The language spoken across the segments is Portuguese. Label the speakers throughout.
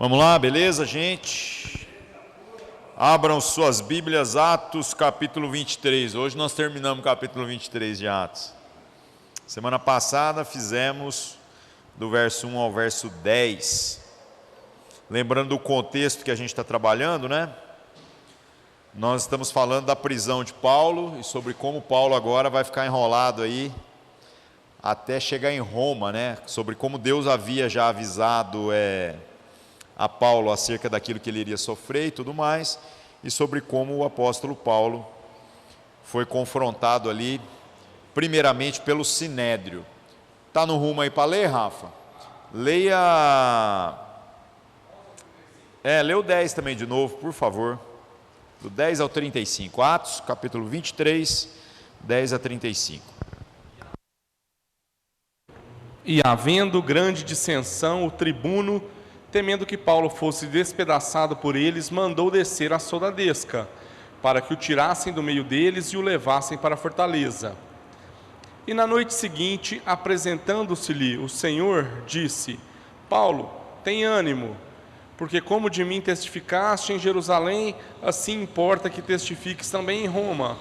Speaker 1: Vamos lá, beleza, gente? Abram suas Bíblias, Atos, capítulo 23. Hoje nós terminamos o capítulo 23 de Atos. Semana passada fizemos do verso 1 ao verso 10. Lembrando do contexto que a gente está trabalhando, né? Nós estamos falando da prisão de Paulo e sobre como Paulo agora vai ficar enrolado aí até chegar em Roma, né? Sobre como Deus havia já avisado a Paulo acerca daquilo que ele iria sofrer e tudo mais, e sobre como o apóstolo Paulo foi confrontado ali, primeiramente pelo Sinédrio. Está no rumo aí para ler, Rafa? Leia o 10 também de novo, por favor, do 10 ao 35, Atos, capítulo 23, 10 a 35.
Speaker 2: E havendo grande dissensão, o tribuno, temendo que Paulo fosse despedaçado por eles, mandou descer a soldadesca, para que o tirassem do meio deles e o levassem para a fortaleza. E na noite seguinte, apresentando-se-lhe o Senhor, disse: Paulo, tem ânimo, porque como de mim testificaste em Jerusalém, assim importa que testifiques também em Roma.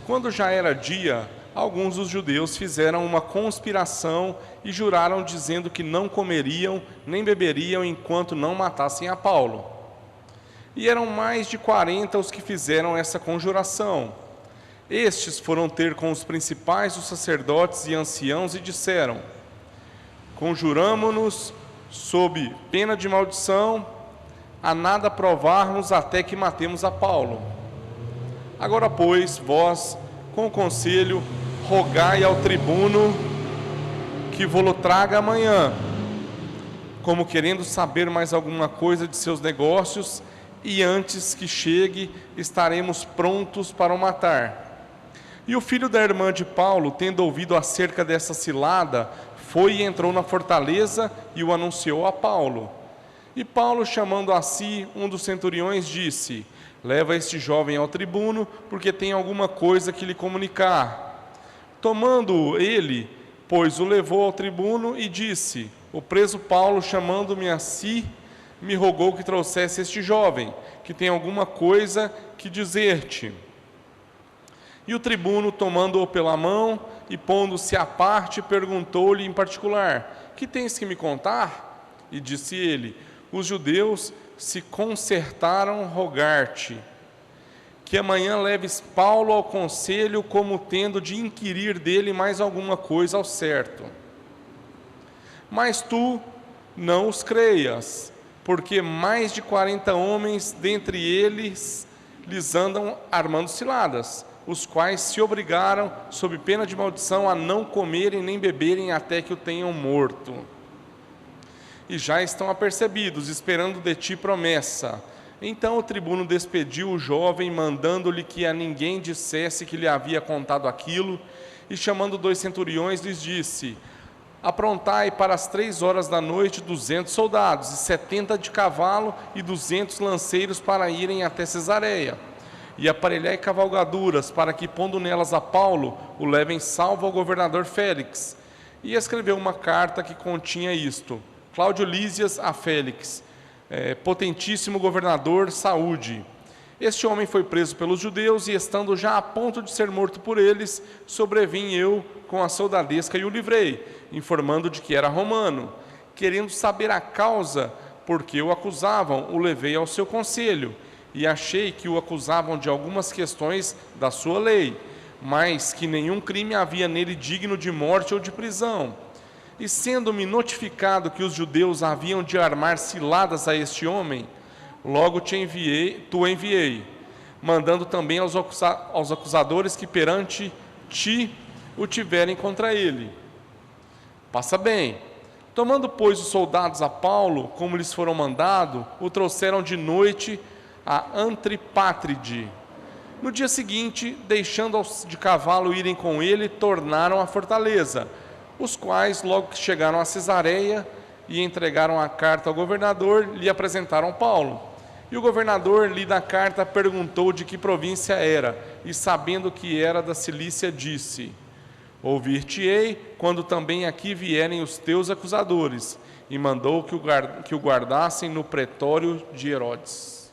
Speaker 2: Quando já era dia, alguns dos judeus fizeram uma conspiração e juraram, dizendo que não comeriam nem beberiam enquanto não matassem a Paulo. E eram mais de 40 os que fizeram essa conjuração. Estes foram ter com os principais dos sacerdotes e anciãos e disseram: conjuramo-nos sob pena de maldição a nada provarmos até que matemos a Paulo. Agora, pois, vós, com o conselho, rogai ao tribuno que vô-lo traga amanhã, como querendo saber mais alguma coisa de seus negócios, e antes que chegue, estaremos prontos para o matar. E o filho da irmã de Paulo, tendo ouvido acerca dessa cilada, foi e entrou na fortaleza e o anunciou a Paulo. E Paulo, chamando a si um dos centuriões, disse: leva este jovem ao tribuno, porque tem alguma coisa que lhe comunicar. Tomando ele, pois o levou ao tribuno e disse: o preso Paulo, chamando-me a si, me rogou que trouxesse este jovem, que tem alguma coisa que dizer-te. E o tribuno, tomando-o pela mão e pondo-se à parte, perguntou-lhe em particular: que tens que me contar? E disse ele: os judeus se concertaram rogar-te que amanhã leves Paulo ao conselho, como tendo de inquirir dele mais alguma coisa ao certo. Mas tu não os creias, porque mais de 40 homens dentre eles lhes andam armando ciladas, os quais se obrigaram, sob pena de maldição, a não comerem nem beberem até que o tenham morto. E já estão apercebidos, esperando de ti promessa. Então o tribuno despediu o jovem, mandando-lhe que a ninguém dissesse que lhe havia contado aquilo, e chamando 2 centuriões, lhes disse: aprontai para as 3 horas da noite 200 soldados, e 70 de cavalo, e 200 lanceiros para irem até Cesareia. E aparelhai cavalgaduras, para que, pondo nelas a Paulo, o levem salvo ao governador Félix. E escreveu uma carta que continha isto: Cláudio Lísias a Félix, potentíssimo governador, saúde. Este homem foi preso pelos judeus, e estando já a ponto de ser morto por eles, sobrevim eu com a soldadesca e o livrei, informando de que era romano. Querendo saber a causa por que o acusavam, o levei ao seu conselho, e achei que o acusavam de algumas questões da sua lei, mas que nenhum crime havia nele digno de morte ou de prisão. E sendo-me notificado que os judeus haviam de armar ciladas a este homem, logo tu enviei, mandando também aos acusadores que perante ti o tiverem contra ele. Passa bem. Tomando, pois, os soldados a Paulo, como lhes foram mandado, o trouxeram de noite a Antripátride. No dia seguinte, deixando-os de cavalo irem com ele, tornaram à fortaleza, os quais, logo que chegaram a Cesareia e entregaram a carta ao governador, lhe apresentaram Paulo. E o governador, lida a carta, perguntou de que província era, e sabendo que era da Cilícia, disse: Ouvir-te-ei quando também aqui vierem os teus acusadores. E mandou que o guardassem no pretório de Herodes.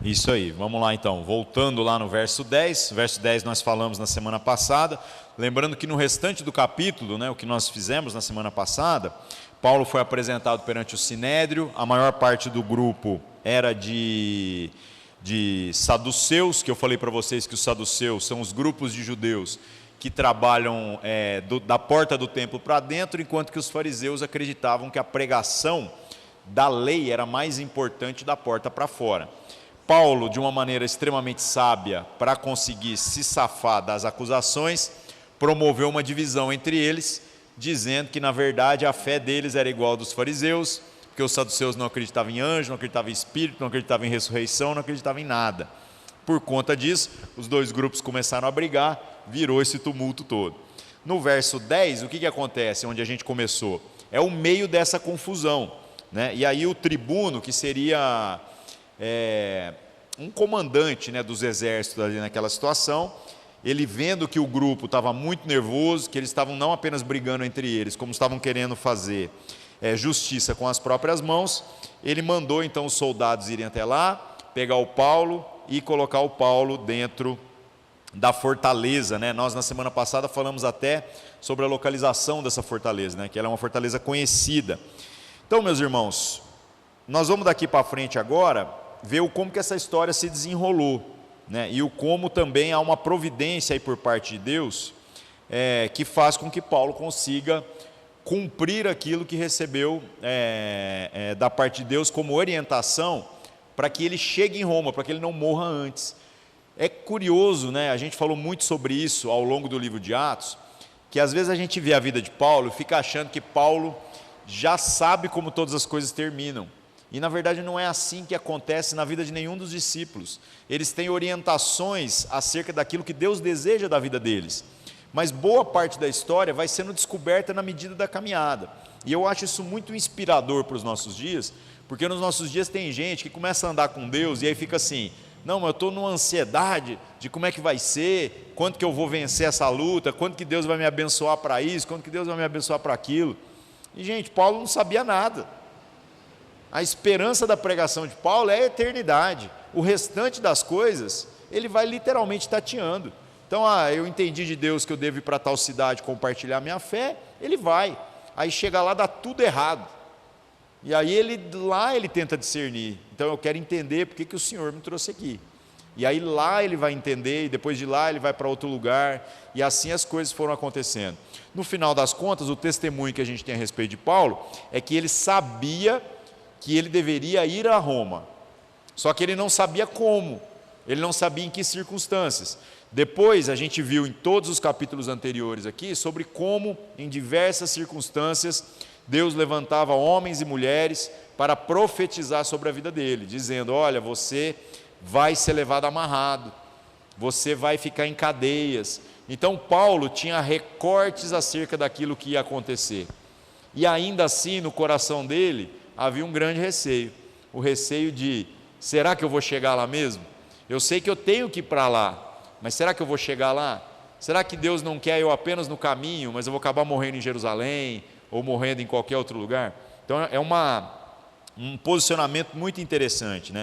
Speaker 1: Isso aí, vamos lá então, voltando lá no verso 10, verso 10 nós falamos na semana passada, lembrando que no restante do capítulo, o que nós fizemos na semana passada, Paulo foi apresentado perante o Sinédrio, a maior parte do grupo era de saduceus, que eu falei para vocês que os saduceus são os grupos de judeus que trabalham da porta do templo para dentro, enquanto que os fariseus acreditavam que a pregação da lei era mais importante da porta para fora. Paulo, de uma maneira extremamente sábia, para conseguir se safar das acusações, promoveu uma divisão entre eles, dizendo que na verdade a fé deles era igual à dos fariseus, porque os saduceus não acreditavam em anjo, não acreditavam em espírito, não acreditavam em ressurreição, não acreditavam em nada. Por conta disso, os dois grupos começaram a brigar, virou esse tumulto todo. No verso 10, o que acontece, onde a gente começou? É o meio dessa confusão, E aí o tribuno, que seria um comandante dos exércitos ali naquela situação, ele vendo que o grupo estava muito nervoso, que eles estavam não apenas brigando entre eles, como estavam querendo fazer justiça com as próprias mãos, ele mandou então os soldados irem até lá, pegar o Paulo e colocar o Paulo dentro da fortaleza, Nós na semana passada falamos até sobre a localização dessa fortaleza, que ela é uma fortaleza conhecida. Então, meus irmãos, nós vamos daqui para frente agora ver como que essa história se desenrolou, e o como também há uma providência aí por parte de Deus, que faz com que Paulo consiga cumprir aquilo que recebeu da parte de Deus como orientação para que ele chegue em Roma, para que ele não morra antes. É curioso, a gente falou muito sobre isso ao longo do livro de Atos, que às vezes a gente vê a vida de Paulo e fica achando que Paulo já sabe como todas as coisas terminam. E na verdade não é assim que acontece na vida de nenhum dos discípulos. Eles têm orientações acerca daquilo que Deus deseja da vida deles. Mas boa parte da história vai sendo descoberta na medida da caminhada. E eu acho isso muito inspirador para os nossos dias, porque nos nossos dias tem gente que começa a andar com Deus e aí fica assim, não, mas eu estou numa ansiedade de como é que vai ser, quanto que eu vou vencer essa luta, quanto que Deus vai me abençoar para isso, quanto que Deus vai me abençoar para aquilo. E gente, Paulo não sabia nada. A esperança da pregação de Paulo é a eternidade. O restante das coisas, ele vai literalmente tateando. Então, eu entendi de Deus que eu devo ir para tal cidade compartilhar minha fé, ele vai. Aí chega lá, dá tudo errado. E aí ele tenta discernir. Então eu quero entender por que o Senhor me trouxe aqui. E aí lá ele vai entender, e depois de lá ele vai para outro lugar, e assim as coisas foram acontecendo. No final das contas, o testemunho que a gente tem a respeito de Paulo é que ele sabia que ele deveria ir a Roma, só que ele não sabia como, ele não sabia em que circunstâncias. Depois a gente viu em todos os capítulos anteriores aqui sobre como em diversas circunstâncias Deus levantava homens e mulheres para profetizar sobre a vida dele, dizendo, olha, você vai ser levado amarrado, você vai ficar em cadeias. Então Paulo tinha recortes acerca daquilo que ia acontecer, e ainda assim no coração dele havia um grande receio, o receio de, será que eu vou chegar lá mesmo? Eu sei que eu tenho que ir para lá, mas será que eu vou chegar lá? Será que Deus não quer eu apenas no caminho, mas eu vou acabar morrendo em Jerusalém, ou morrendo em qualquer outro lugar? Então é um posicionamento muito interessante,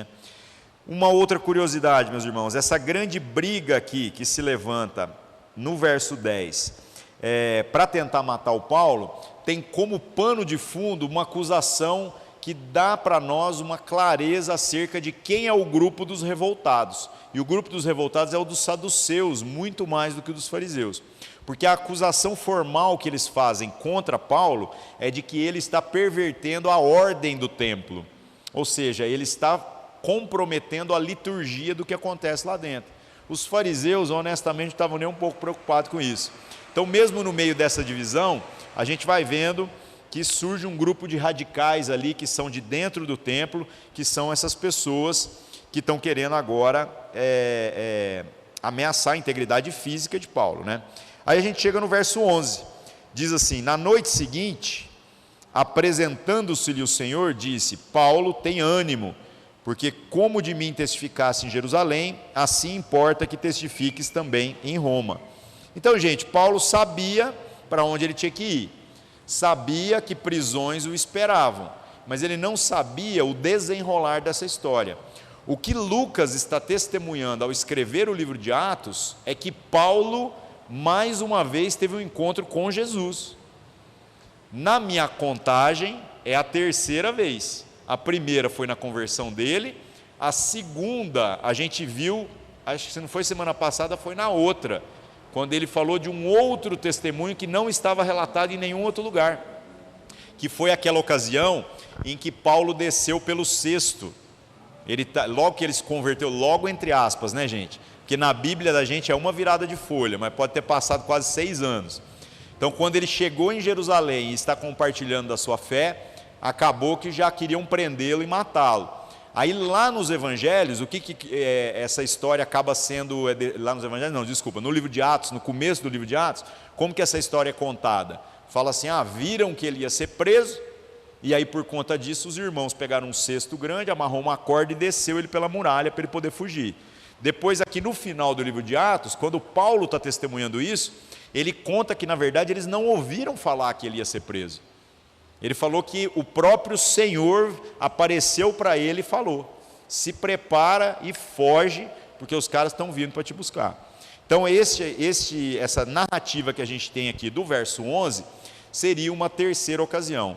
Speaker 1: Uma outra curiosidade, meus irmãos, essa grande briga aqui que se levanta no verso 10, para tentar matar o Paulo, tem como pano de fundo uma acusação que dá para nós uma clareza acerca de quem é o grupo dos revoltados. E o grupo dos revoltados é o dos saduceus, muito mais do que o dos fariseus. Porque a acusação formal que eles fazem contra Paulo é de que ele está pervertendo a ordem do templo. Ou seja, ele está comprometendo a liturgia do que acontece lá dentro. Os fariseus, honestamente, não estavam nem um pouco preocupados com isso. Então, mesmo no meio dessa divisão, a gente vai vendo que surge um grupo de radicais ali, que são de dentro do templo, que são essas pessoas que estão querendo agora ameaçar a integridade física de Paulo, Aí a gente chega no verso 11, diz assim, na noite seguinte, apresentando-se-lhe o Senhor, disse, Paulo, tem ânimo, porque como de mim testificaste em Jerusalém, assim importa que testifiques também em Roma. Então, gente, Paulo sabia para onde ele tinha que ir, sabia que prisões o esperavam, mas ele não sabia o desenrolar dessa história. O que Lucas está testemunhando ao escrever o livro de Atos é que Paulo, mais uma vez, teve um encontro com Jesus. Na minha contagem, é a terceira vez. A primeira foi na conversão dele, a segunda a gente viu, acho que se não foi semana passada, foi na outra, quando ele falou de um outro testemunho que não estava relatado em nenhum outro lugar, que foi aquela ocasião em que Paulo desceu pelo cesto. Logo que ele se converteu, logo entre aspas, né, gente? Porque na Bíblia da gente é uma virada de folha, mas pode ter passado quase 6 anos. Então, quando ele chegou em Jerusalém e está compartilhando da sua fé, acabou que já queriam prendê-lo e matá-lo. Aí lá nos evangelhos, o que essa história acaba sendo, lá nos evangelhos não, desculpa, no livro de Atos, no começo do livro de Atos, como que essa história é contada? Fala assim, viram que ele ia ser preso, e aí por conta disso os irmãos pegaram um cesto grande, amarrou uma corda e desceu ele pela muralha para ele poder fugir. Depois aqui no final do livro de Atos, quando Paulo está testemunhando isso, ele conta que na verdade eles não ouviram falar que ele ia ser preso. Ele falou que o próprio Senhor apareceu para ele e falou, se prepara e foge, porque os caras estão vindo para te buscar. Então essa narrativa que a gente tem aqui do verso 11, seria uma terceira ocasião.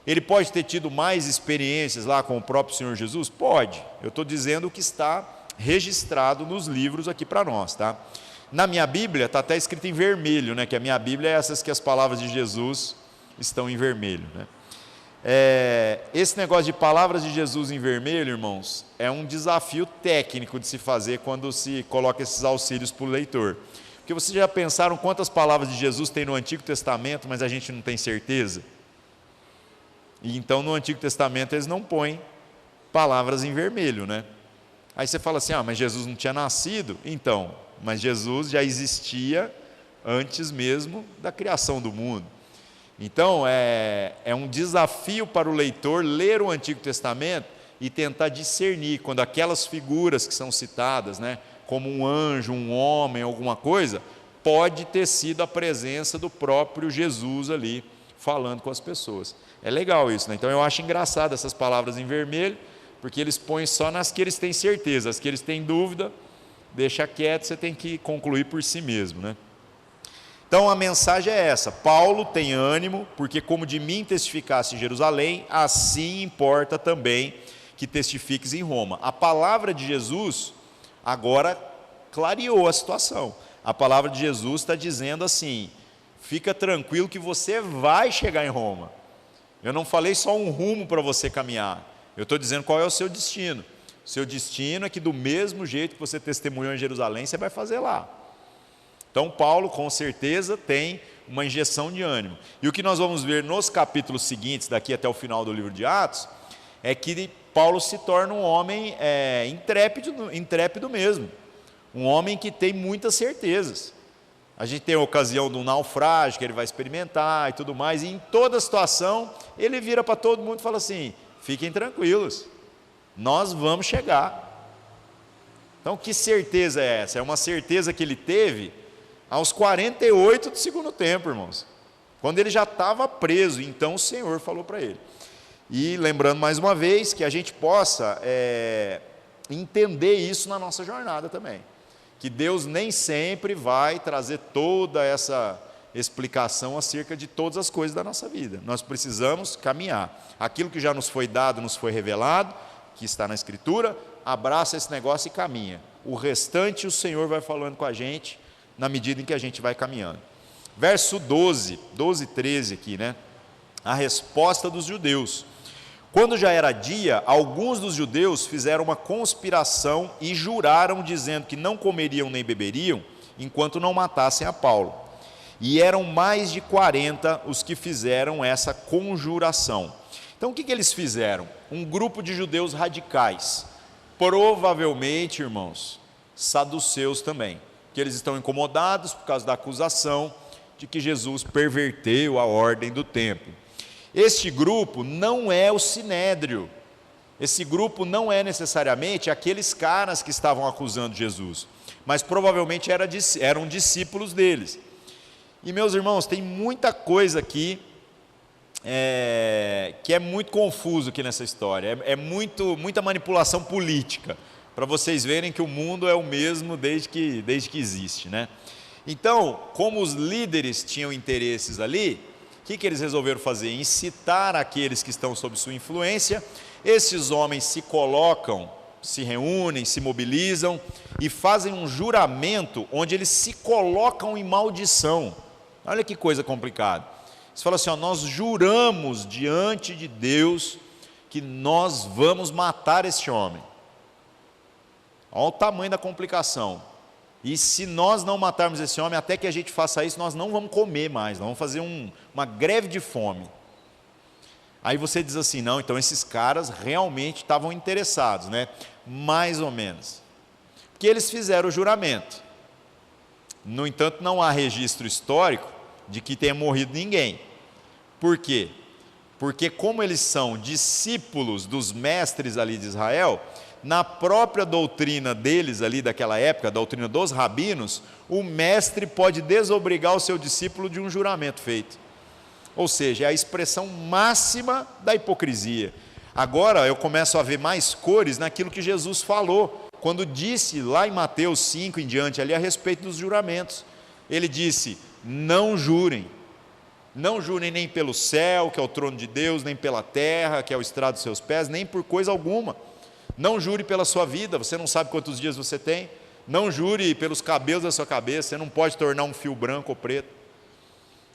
Speaker 1: Ele pode ter tido mais experiências lá com o próprio Senhor Jesus? Pode, eu estou dizendo o que está registrado nos livros aqui para nós, tá? Na minha Bíblia está até escrito em vermelho, né? Que a minha Bíblia é essas que as palavras de Jesus estão em vermelho, né? Esse negócio de palavras de Jesus em vermelho, irmãos, é um desafio técnico de se fazer quando se coloca esses auxílios para o leitor. Porque vocês já pensaram quantas palavras de Jesus tem no Antigo Testamento, mas a gente não tem certeza? E então no Antigo Testamento eles não põem palavras em vermelho, né? Aí você fala assim, mas Jesus não tinha nascido? Então, mas Jesus já existia antes mesmo da criação do mundo. Então, é um desafio para o leitor ler o Antigo Testamento e tentar discernir quando aquelas figuras que são citadas, né, como um anjo, um homem, alguma coisa, pode ter sido a presença do próprio Jesus ali, falando com as pessoas. É legal isso, né? Então eu acho engraçado essas palavras em vermelho, porque eles põem só nas que eles têm certeza, as que eles têm dúvida, deixa quieto, você tem que concluir por si mesmo, né? Então a mensagem é essa, Paulo tem ânimo, porque como de mim testificasse em Jerusalém, assim importa também que testifiques em Roma. A palavra de Jesus agora clareou a situação. A palavra de Jesus está dizendo assim, fica tranquilo que você vai chegar em Roma. Eu não falei só um rumo para você caminhar, eu estou dizendo qual é o seu destino. O seu destino é que do mesmo jeito que você testemunhou em Jerusalém, você vai fazer lá. Então Paulo com certeza tem uma injeção de ânimo. E o que nós vamos ver nos capítulos seguintes, daqui até o final do livro de Atos, é que Paulo se torna um homem intrépido mesmo. Um homem que tem muitas certezas. A gente tem a ocasião de um naufrágio que ele vai experimentar e tudo mais, e em toda situação ele vira para todo mundo e fala assim, fiquem tranquilos, nós vamos chegar. Então que certeza é essa? É uma certeza que ele teve aos 48 do segundo tempo, irmãos, quando ele já estava preso, então o Senhor falou para ele. E lembrando mais uma vez que a gente possa entender isso na nossa jornada também, que Deus nem sempre vai trazer toda essa explicação acerca de todas as coisas da nossa vida. Nós precisamos caminhar, aquilo que já nos foi dado, nos foi revelado, que está na Escritura, abraça esse negócio e caminha. O restante o Senhor vai falando com a gente na medida em que a gente vai caminhando. Verso 12 e 13 aqui, né? A resposta dos judeus. Quando já era dia, alguns dos judeus fizeram uma conspiração e juraram, dizendo que não comeriam nem beberiam, enquanto não matassem a Paulo. E eram mais de 40 os que fizeram essa conjuração. Então o que eles fizeram? Um grupo de judeus radicais, provavelmente, irmãos, saduceus também, que eles estão incomodados por causa da acusação de que Jesus perverteu a ordem do templo. Este grupo não é o Sinédrio, esse grupo não é necessariamente aqueles caras que estavam acusando Jesus, mas provavelmente eram discípulos deles. E meus irmãos, tem muita coisa aqui que é muito confuso aqui nessa história, muita manipulação política, para vocês verem que o mundo é o mesmo desde que existe, né? Então, como os líderes tinham interesses ali, o que eles resolveram fazer? Incitar aqueles que estão sob sua influência. Esses homens se colocam, se reúnem, se mobilizam e fazem um juramento onde eles se colocam em maldição. Olha que coisa complicada. Eles falam assim, nós juramos diante de Deus que nós vamos matar esse homem. Olha o tamanho da complicação. E se nós não matarmos esse homem, até que a gente faça isso, nós não vamos comer mais, nós vamos fazer uma greve de fome. Aí você diz assim, não, então esses caras realmente estavam interessados, né? Mais ou menos. Porque eles fizeram o juramento. No entanto, não há registro histórico de que tenha morrido ninguém. Por quê? Porque como eles são discípulos dos mestres ali de Israel, na própria doutrina deles ali daquela época, a doutrina dos rabinos, o mestre pode desobrigar o seu discípulo de um juramento feito. Ou seja, é a expressão máxima da hipocrisia. Agora eu começo a ver mais cores naquilo que Jesus falou, quando disse lá em Mateus 5 em diante ali a respeito dos juramentos. Ele disse, não jurem nem pelo céu, que é o trono de Deus, nem pela terra, que é o estrado dos seus pés, nem por coisa alguma. Não jure pela sua vida, você não sabe quantos dias você tem. Não jure pelos cabelos da sua cabeça, você não pode tornar um fio branco ou preto.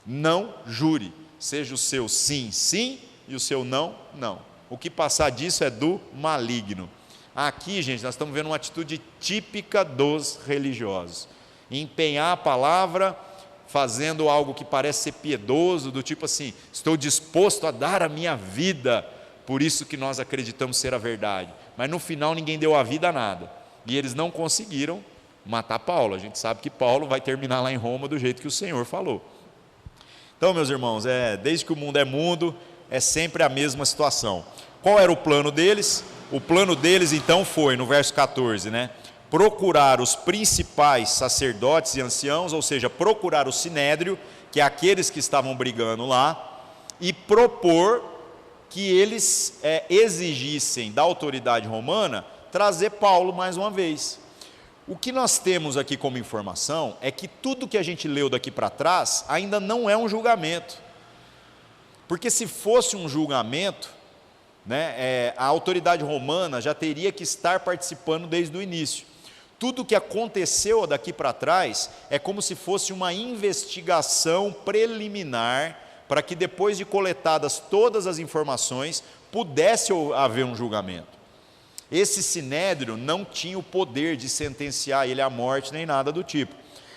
Speaker 1: Não jure, seja o seu sim, sim, e o seu não, não. O que passar disso é do maligno. Aqui, gente, nós estamos vendo uma atitude típica dos religiosos. Empenhar a palavra, fazendo algo que parece ser piedoso, do tipo assim, estou disposto a dar a minha vida, por isso que nós acreditamos ser a verdade. Mas no final ninguém deu a vida a nada. E eles não conseguiram matar Paulo. A gente sabe que Paulo vai terminar lá em Roma do jeito que o Senhor falou. Então, meus irmãos, desde que o mundo é mundo, é sempre a mesma situação. Qual era o plano deles? O plano deles então foi, no verso 14, né? Procurar os principais sacerdotes e anciãos, ou seja, procurar o sinédrio, que é aqueles que estavam brigando lá, e propor que eles exigissem da autoridade romana trazer Paulo mais uma vez. O que nós temos aqui como informação é que tudo que a gente leu daqui para trás ainda não é um julgamento. Porque se fosse um julgamento, né, a autoridade romana já teria que estar participando desde o início. Tudo que aconteceu daqui para trás é como se fosse uma investigação preliminar para que depois de coletadas todas as informações, pudesse haver um julgamento. Esse sinédrio não tinha o poder de sentenciar ele à morte nem nada do tipo.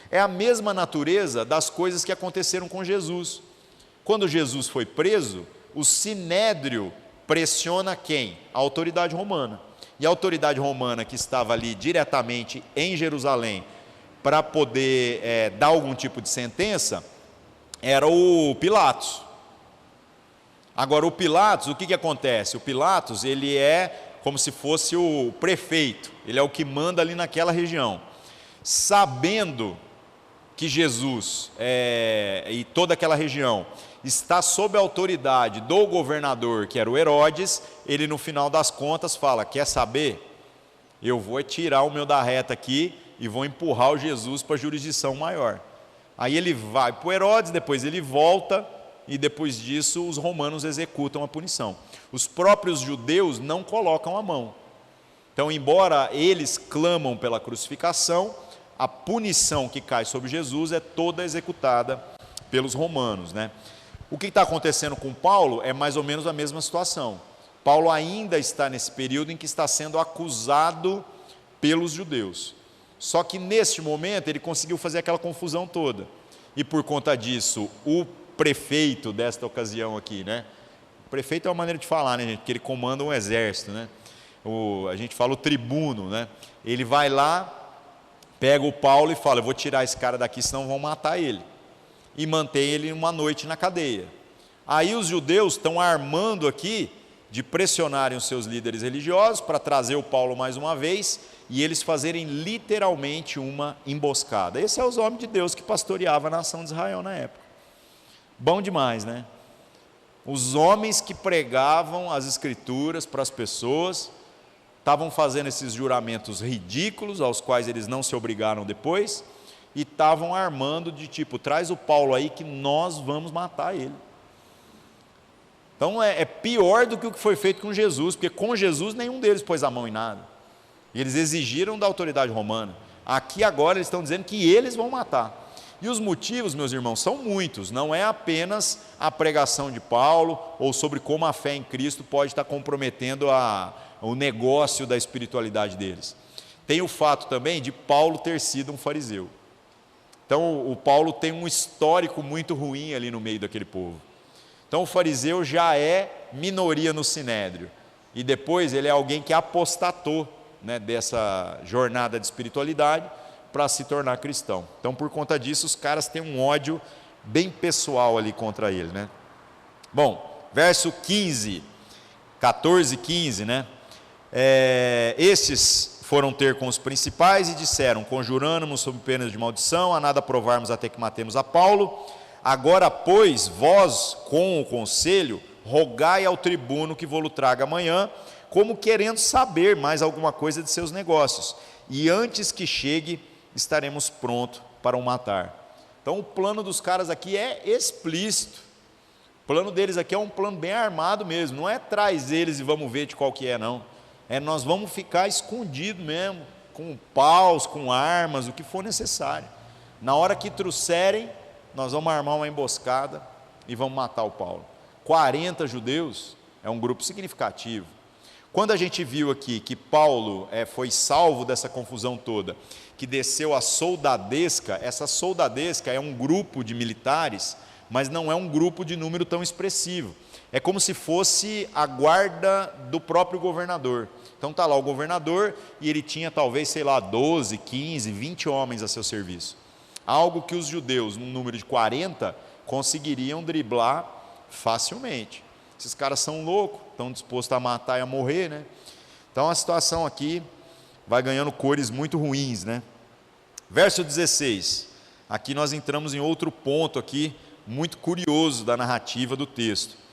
Speaker 1: É a mesma natureza das coisas que aconteceram com Jesus. Quando Jesus foi preso, o sinédrio pressiona quem? A autoridade romana. E a autoridade romana que estava ali diretamente em Jerusalém para poder dar algum tipo de sentença, era o Pilatos. Agora o Pilatos, o que acontece? O Pilatos, ele é como se fosse o prefeito, ele é o que manda ali naquela região. Sabendo que Jesus e toda aquela região está sob a autoridade do governador, que era o Herodes, ele no final das contas fala, quer saber? Eu vou tirar o meu da reta aqui e vou empurrar o Jesus para a jurisdição maior. Aí ele vai para o Herodes, depois ele volta, e depois disso os romanos executam a punição. Os próprios judeus não colocam a mão. Então, embora eles clamam pela crucificação, a punição que cai sobre Jesus é toda executada pelos romanos, né? O que está acontecendo com Paulo é mais ou menos a mesma situação. Paulo ainda está nesse período em que está sendo acusado pelos judeus. Só que neste momento ele conseguiu fazer aquela confusão toda. E por conta disso, o prefeito desta ocasião aqui, né? O prefeito é uma maneira de falar, né, gente? Porque ele comanda um exército, né? A gente fala o tribuno, né? Ele vai lá, pega o Paulo e fala, eu vou tirar esse cara daqui, senão vão matar ele. E mantém ele uma noite na cadeia. Aí os judeus estão armando aqui de pressionarem os seus líderes religiosos para trazer o Paulo mais uma vez e eles fazerem literalmente uma emboscada. Esses são os homens de Deus que pastoreavam a nação de Israel na época. Bom demais, né? Os homens que pregavam as escrituras para as pessoas, estavam fazendo esses juramentos ridículos, aos quais eles não se obrigaram depois, e estavam armando de tipo, traz o Paulo aí que nós vamos matar ele. Então é pior do que o que foi feito com Jesus, porque com Jesus nenhum deles pôs a mão em nada. E eles exigiram da autoridade romana. Aqui agora eles estão dizendo que eles vão matar. E os motivos, meus irmãos, são muitos. Não é apenas a pregação de Paulo, ou sobre como a fé em Cristo pode estar comprometendo o negócio da espiritualidade deles. Tem o fato também de Paulo ter sido um fariseu. Então o Paulo tem um histórico muito ruim ali no meio daquele povo. Então o fariseu já é minoria no sinédrio, e depois ele é alguém que apostatou, né, dessa jornada de espiritualidade para se tornar cristão. Então por conta disso os caras têm um ódio bem pessoal ali contra ele, né? Bom, verso 15, 14 e 15, né? Estes foram ter com os principais e disseram, conjuramos sob pena de maldição, a nada provarmos até que matemos a Paulo. Agora, pois, vós, com o conselho, rogai ao tribuno que vô-lo traga amanhã, como querendo saber mais alguma coisa de seus negócios, e antes que chegue, estaremos prontos para o matar. Então, o plano dos caras aqui é explícito. O plano deles aqui é um plano bem armado mesmo, não é traz eles e vamos ver de qual que é, não. Nós vamos ficar escondidos mesmo, com paus, com armas, o que for necessário. Na hora que trouxerem, nós vamos armar uma emboscada e vamos matar o Paulo. 40 judeus é um grupo significativo. Quando a gente viu aqui que Paulo foi salvo dessa confusão toda, que desceu a soldadesca, essa soldadesca é um grupo de militares, mas não é um grupo de número tão expressivo. É como se fosse a guarda do próprio governador. Então está lá o governador e ele tinha talvez, 12, 15, 20 homens a seu serviço. Algo que os judeus, num número de 40, conseguiriam driblar facilmente. Esses caras são loucos, estão dispostos a matar e a morrer, né? Então a situação aqui vai ganhando cores muito ruins, né? Verso 16, aqui nós entramos em outro ponto aqui, muito curioso da narrativa do texto.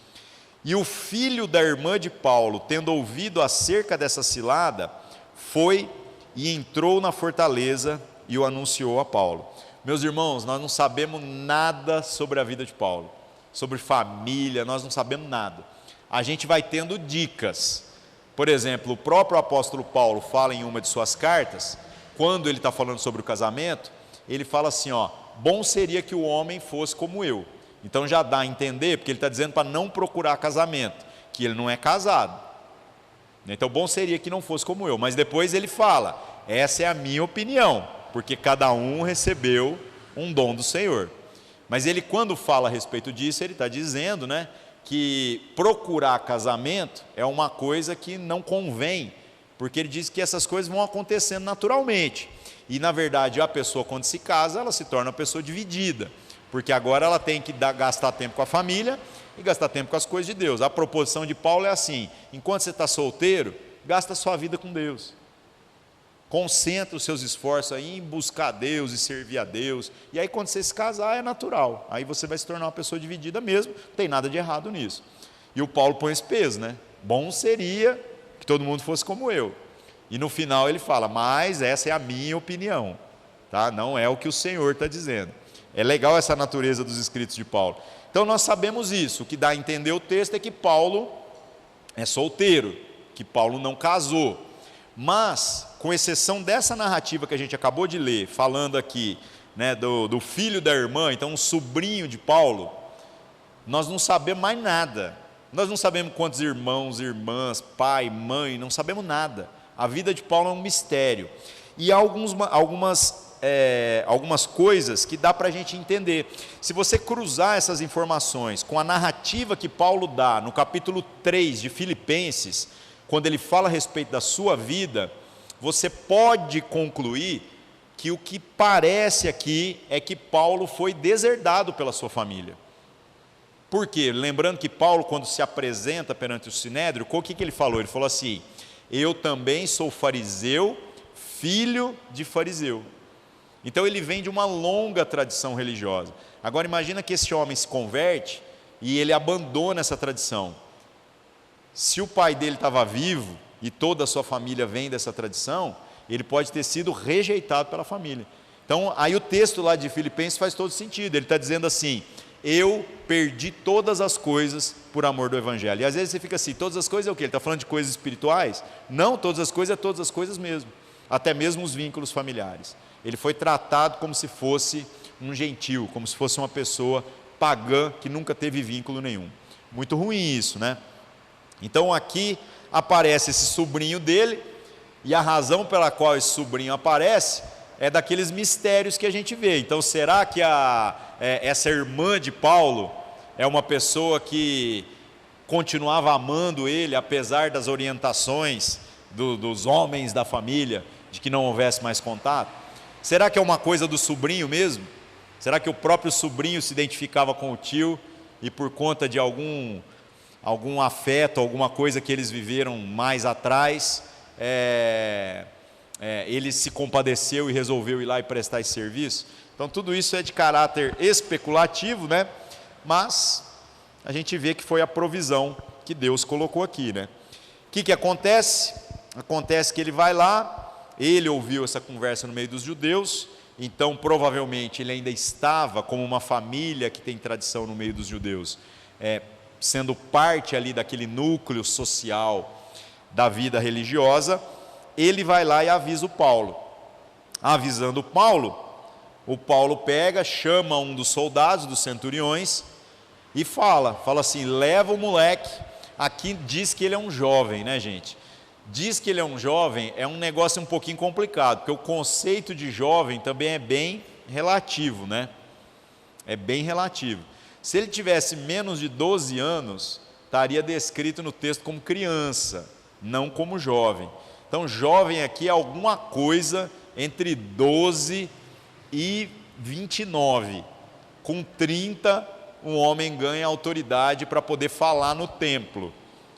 Speaker 1: E o filho da irmã de Paulo, tendo ouvido acerca dessa cilada, foi e entrou na fortaleza e o anunciou a Paulo. Meus irmãos, nós não sabemos nada sobre a vida de Paulo, sobre família, nós não sabemos nada. A gente vai tendo dicas. Por exemplo, o próprio apóstolo Paulo fala em uma de suas cartas, quando ele está falando sobre o casamento, ele fala assim, bom seria que o homem fosse como eu. Então já dá a entender, porque ele está dizendo para não procurar casamento, que ele não é casado. Então bom seria que não fosse como eu, mas depois ele fala, essa é a minha opinião, porque cada um recebeu um dom do Senhor. Mas ele, quando fala a respeito disso, ele está dizendo, né, que procurar casamento é uma coisa que não convém, porque ele diz que essas coisas vão acontecendo naturalmente. E na verdade a pessoa, quando se casa, ela se torna uma pessoa dividida, porque agora ela tem que gastar tempo com a família e gastar tempo com as coisas de Deus. A proposição de Paulo é assim, enquanto você está solteiro, gasta a sua vida com Deus. Concentra os seus esforços aí em buscar Deus e servir a Deus. E aí quando você se casar é natural. Aí você vai se tornar uma pessoa dividida mesmo. Não tem nada de errado nisso. E o Paulo põe esse peso, né? Bom seria que todo mundo fosse como eu. E no final ele fala, mas essa é a minha opinião. Tá? Não é o que o Senhor está dizendo. É legal essa natureza dos escritos de Paulo. Então nós sabemos isso. O que dá a entender o texto é que Paulo é solteiro. Que Paulo não casou. Mas, com exceção dessa narrativa que a gente acabou de ler, falando aqui, né, do filho da irmã, então um sobrinho de Paulo, nós não sabemos mais nada. Nós não sabemos quantos irmãos, irmãs, pai, mãe, não sabemos nada. A vida de Paulo é um mistério. E há algumas coisas que dá para a gente entender. Se você cruzar essas informações com a narrativa que Paulo dá no capítulo 3 de Filipenses, quando ele fala a respeito da sua vida, você pode concluir que o que parece aqui é que Paulo foi deserdado pela sua família. Por quê? Lembrando que Paulo, quando se apresenta perante o sinédrio, o que ele falou? Ele falou assim, eu também sou fariseu, filho de fariseu. Então ele vem de uma longa tradição religiosa. Agora imagina que esse homem se converte e ele abandona essa tradição. Se o pai dele estava vivo e toda a sua família vem dessa tradição, ele pode ter sido rejeitado pela família. Então aí o texto lá de Filipenses faz todo sentido. Ele está dizendo assim: eu perdi todas as coisas por amor do Evangelho. E às vezes você fica assim, todas as coisas é o quê? Ele está falando de coisas espirituais? Não, todas as coisas é todas as coisas mesmo. Até mesmo os vínculos familiares. Ele foi tratado como se fosse um gentil, como se fosse uma pessoa pagã que nunca teve vínculo nenhum. Muito ruim isso, né? Então aqui aparece esse sobrinho dele, e a razão pela qual esse sobrinho aparece é daqueles mistérios que a gente vê. Então será que essa irmã de Paulo é uma pessoa que continuava amando ele, apesar das orientações dos homens da família, de que não houvesse mais contato? Será que é uma coisa do sobrinho mesmo? Será que o próprio sobrinho se identificava com o tio e por conta de algum afeto, alguma coisa que eles viveram mais atrás, ele se compadeceu e resolveu ir lá e prestar esse serviço? Então tudo isso é de caráter especulativo, né? Mas a gente vê que foi a provisão que Deus colocou aqui, né? O que acontece? Acontece que ele vai lá, ele ouviu essa conversa no meio dos judeus, então provavelmente ele ainda estava como uma família que tem tradição no meio dos judeus, sendo parte ali daquele núcleo social da vida religiosa. Ele vai lá e avisa o Paulo. Avisando o Paulo pega, chama um dos soldados, dos centuriões, e fala assim: leva o moleque. Aqui diz que ele é um jovem, né, gente? Diz que ele é um jovem, é um negócio um pouquinho complicado, porque o conceito de jovem também é bem relativo, né? É bem relativo. Se ele tivesse menos de 12 anos, estaria descrito no texto como criança, não como jovem. Então, jovem aqui é alguma coisa entre 12 e 29. Com 30, um homem ganha autoridade para poder falar no templo.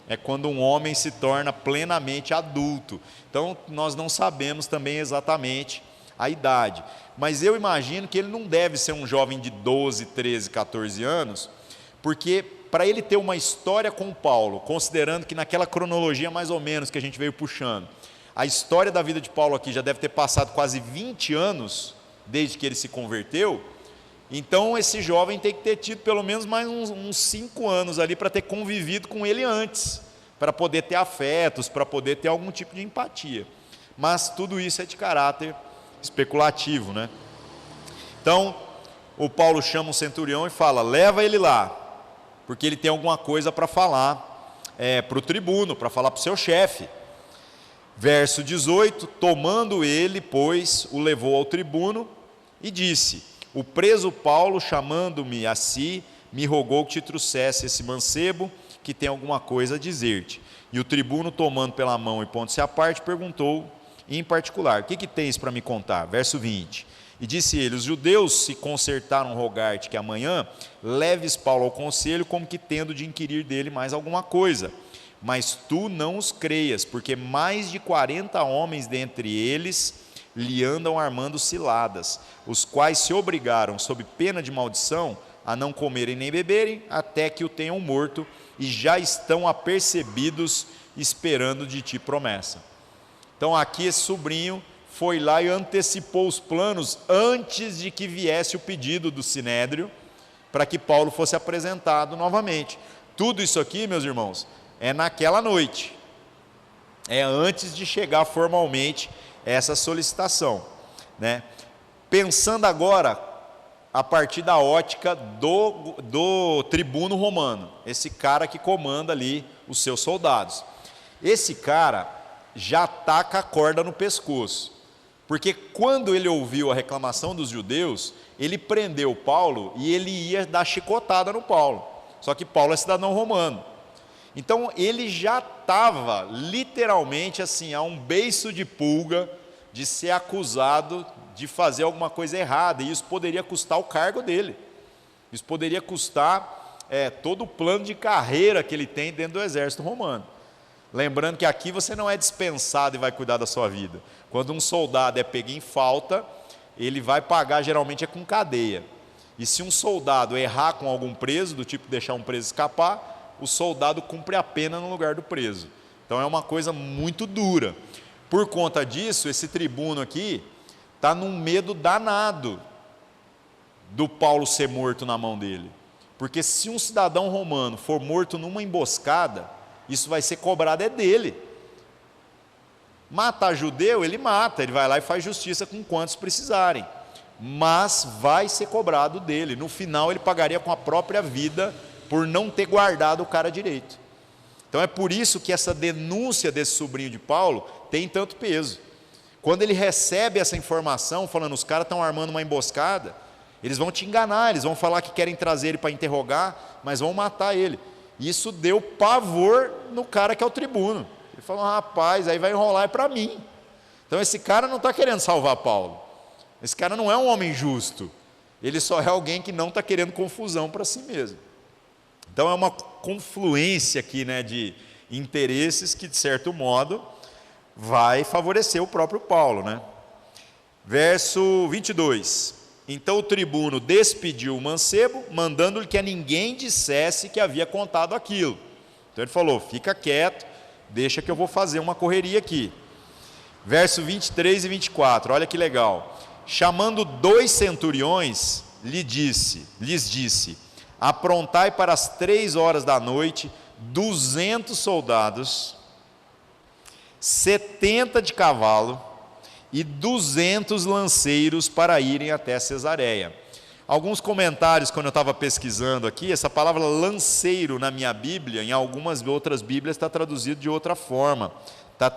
Speaker 1: É quando um homem se torna plenamente adulto. Então, nós não sabemos também exatamente a idade. Mas eu imagino que ele não deve ser um jovem de 12, 13, 14 anos, porque para ele ter uma história com Paulo, considerando que naquela cronologia mais ou menos que a gente veio puxando, a história da vida de Paulo aqui já deve ter passado quase 20 anos, desde que ele se converteu. Então esse jovem tem que ter tido pelo menos mais uns 5 anos ali para ter convivido com ele antes, para poder ter afetos, para poder ter algum tipo de empatia. Mas tudo isso é de caráter especulativo, né? Então o Paulo chama um centurião e fala: leva ele lá, porque ele tem alguma coisa para falar para o tribuno, para falar para o seu chefe. Verso 18: tomando ele, pois, o levou ao tribuno e disse: o preso Paulo, chamando-me a si, me rogou que te trouxesse esse mancebo, que tem alguma coisa a dizer-te. E o tribuno, tomando pela mão e pondo-se à parte, perguntou em particular: o que tens para me contar? Verso 20: e disse ele: os judeus se concertaram rogar-te que amanhã leves Paulo ao conselho, como que tendo de inquirir dele mais alguma coisa. Mas tu não os creias, porque mais de 40 homens dentre eles lhe andam armando ciladas, os quais se obrigaram, sob pena de maldição, a não comerem nem beberem, até que o tenham morto, e já estão apercebidos, esperando de ti promessa. Então aqui esse sobrinho foi lá e antecipou os planos antes de que viesse o pedido do Sinédrio, para que Paulo fosse apresentado novamente. Tudo isso aqui, meus irmãos, é naquela noite, é antes de chegar formalmente essa solicitação, né? Pensando agora a partir da ótica do tribuno romano, esse cara que comanda ali os seus soldados. Esse cara já taca a corda no pescoço, porque quando ele ouviu a reclamação dos judeus, ele prendeu Paulo e ele ia dar chicotada no Paulo, só que Paulo é cidadão romano. Então ele já estava literalmente assim, a um beiço de pulga de ser acusado de fazer alguma coisa errada, e isso poderia custar o cargo dele, isso poderia custar todo o plano de carreira que ele tem dentro do exército romano. Lembrando que aqui você não é dispensado e vai cuidar da sua vida. Quando um soldado é pego em falta, ele vai pagar, geralmente é com cadeia. E se um soldado errar com algum preso, do tipo deixar um preso escapar, o soldado cumpre a pena no lugar do preso. Então é uma coisa muito dura. Por conta disso, esse tribuno aqui está num medo danado do Paulo ser morto na mão dele. Porque se um cidadão romano for morto numa emboscada, isso vai ser cobrado dele. Matar judeu, ele mata, ele vai lá e faz justiça com quantos precisarem. Mas vai ser cobrado dele. No final ele pagaria com a própria vida por não ter guardado o cara direito. Então é por isso que essa denúncia desse sobrinho de Paulo tem tanto peso. Quando ele recebe essa informação, falando, os caras estão armando uma emboscada, eles vão te enganar, eles vão falar que querem trazer ele para interrogar, mas vão matar ele. Isso deu pavor no cara que é o tribuno. Ele falou, rapaz, aí vai enrolar para mim. Então esse cara não está querendo salvar Paulo. Esse cara não é um homem justo. Ele só é alguém que não está querendo confusão para si mesmo. Então é uma confluência aqui, né, de interesses que, de certo modo, vai favorecer o próprio Paulo, né? Verso 22. Então o tribuno despediu o mancebo, mandando-lhe que a ninguém dissesse que havia contado aquilo. Então ele falou, fica quieto, deixa que eu vou fazer uma correria aqui. Verso 23 e 24, olha que legal. Chamando 2 centuriões, lhes disse, aprontai para as 3 horas da noite 200 soldados, 70 de cavalo e 200 lanceiros para irem até Cesareia. Alguns comentários, quando eu estava pesquisando aqui, essa palavra lanceiro na minha Bíblia, em algumas outras Bíblias está traduzido de outra forma. Está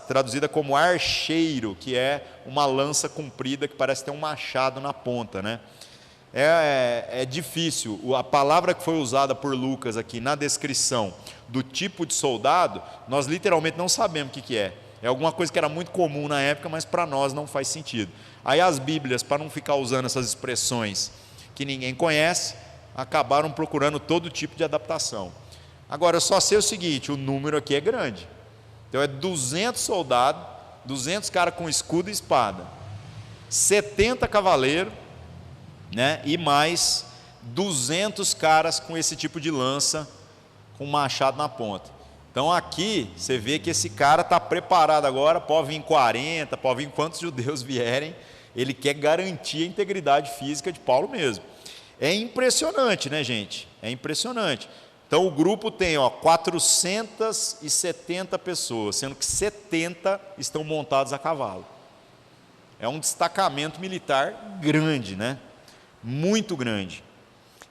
Speaker 1: traduzida como archeiro, que é uma lança comprida que parece ter um machado na ponta, né? É difícil, a palavra que foi usada por Lucas aqui na descrição do tipo de soldado, nós literalmente não sabemos o que é. É alguma coisa que era muito comum na época, mas para nós não faz sentido. Aí as Bíblias, para não ficar usando essas expressões que ninguém conhece, acabaram procurando todo tipo de adaptação. Agora, eu só sei o seguinte, o número aqui é grande. Então é 200 soldados, 200 caras com escudo e espada, 70 cavaleiros, né? E mais 200 caras com esse tipo de lança, com machado na ponta. Então aqui você vê que esse cara está preparado agora, pode vir 40, pode vir quantos judeus vierem, ele quer garantir a integridade física de Paulo mesmo. É impressionante, né, gente? É impressionante. Então o grupo tem 470 pessoas, sendo que 70 estão montados a cavalo. É um destacamento militar grande, né? Muito grande.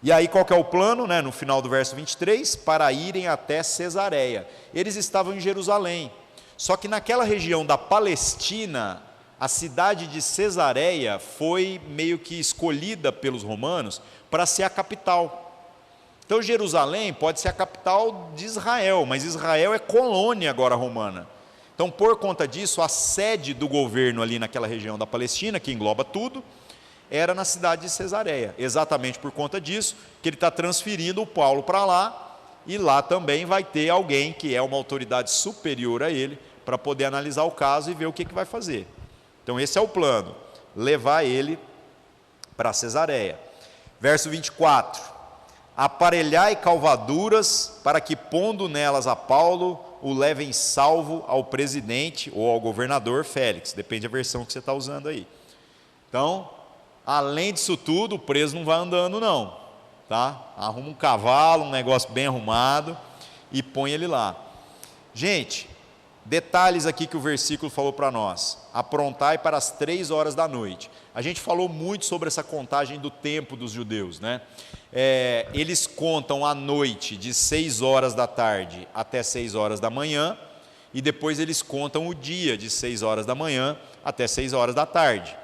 Speaker 1: E aí qual que é o plano, né? No final do verso 23, para irem até Cesareia. Eles estavam em Jerusalém, só que naquela região da Palestina, a cidade de Cesareia foi meio que escolhida pelos romanos para ser a capital. Então Jerusalém pode ser a capital de Israel, mas Israel é colônia agora romana. Então por conta disso, a sede do governo ali naquela região da Palestina, que engloba tudo, era na cidade de Cesareia. Exatamente por conta disso, que ele está transferindo o Paulo para lá, e lá também vai ter alguém que é uma autoridade superior a ele, para poder analisar o caso e ver o que vai fazer. Então esse é o plano, levar ele para Cesareia. Verso 24. Aparelhai calvaduras, para que pondo nelas a Paulo, o levem salvo ao presidente ou ao governador Félix, depende da versão que você está usando aí. Então, além disso tudo, o preso não vai andando não, tá? Arruma um cavalo, um negócio bem arrumado e põe ele lá. Gente, detalhes aqui que o versículo falou para nós, aprontai para as 3 horas da noite. A gente falou muito sobre essa contagem do tempo dos judeus, né? Eles contam a noite de 6 horas da tarde até 6 horas da manhã, e depois eles contam o dia de 6 horas da manhã até 6 horas da tarde.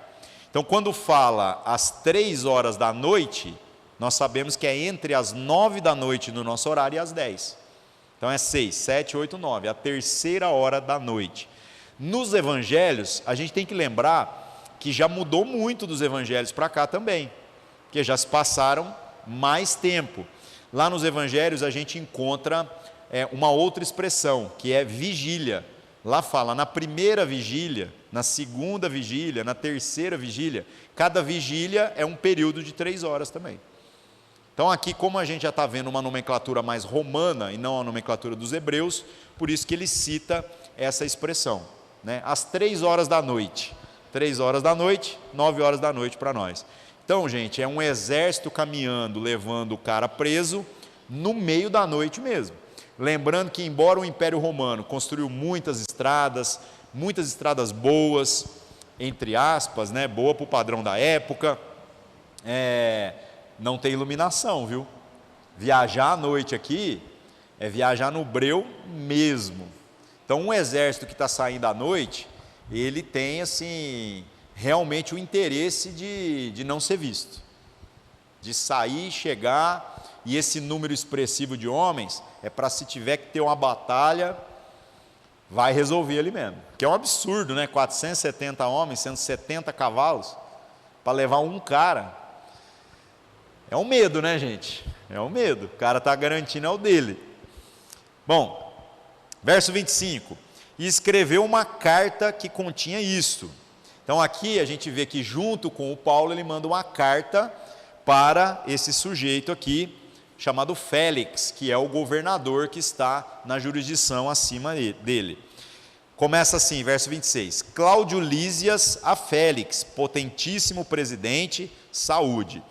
Speaker 1: Então quando fala às 3 horas da noite, nós sabemos que é entre as 9 da noite no nosso horário e as 10. Então é 6, 7, 8, 9, a terceira hora da noite. Nos evangelhos, a gente tem que lembrar que já mudou muito dos evangelhos para cá também, porque já se passaram mais tempo. Lá nos evangelhos a gente encontra uma outra expressão, que é vigília. Lá fala, na primeira vigília, na segunda vigília, na terceira vigília. Cada vigília é um período de 3 horas também. Então aqui, como a gente já está vendo uma nomenclatura mais romana e não a nomenclatura dos hebreus, por isso que ele cita essa expressão, né? Às 3 horas da noite. 3 horas da noite, 9 horas da noite para nós. Então, gente, é um exército caminhando, levando o cara preso no meio da noite mesmo. Lembrando que, embora o Império Romano construiu muitas estradas boas, entre aspas, né, boa para o padrão da época, não tem iluminação, viu? Viajar à noite aqui é viajar no breu mesmo. Então, um exército que está saindo à noite, ele tem, assim, realmente o interesse de não ser visto, de sair, chegar, e esse número expressivo de homens é para, se tiver que ter uma batalha, vai resolver ali mesmo, que é um absurdo, né? 470 homens, 170 cavalos, para levar um cara, é um medo, né, gente? É um medo, o cara está garantindo, é o dele. Bom, verso 25, e escreveu uma carta que continha isto. Então aqui a gente vê que junto com o Paulo ele manda uma carta para esse sujeito aqui, chamado Félix, que é o governador que está na jurisdição acima dele. Começa assim, verso 26, Cláudio Lísias a Félix, potentíssimo presidente, saúde.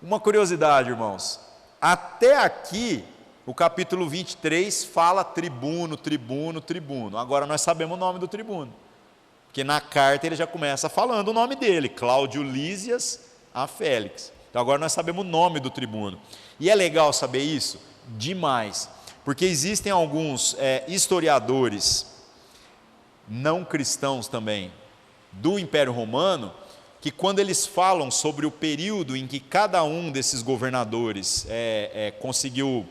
Speaker 1: Uma curiosidade, irmãos, até aqui o capítulo 23 fala tribuno, tribuno, tribuno. Agora nós sabemos o nome do tribuno, porque na carta ele já começa falando o nome dele, Cláudio Lísias a Félix. Então agora nós sabemos o nome do tribuno. E é legal saber isso? Demais. Porque existem alguns historiadores não cristãos também do Império Romano, que quando eles falam sobre o período em que cada um desses governadores conseguiu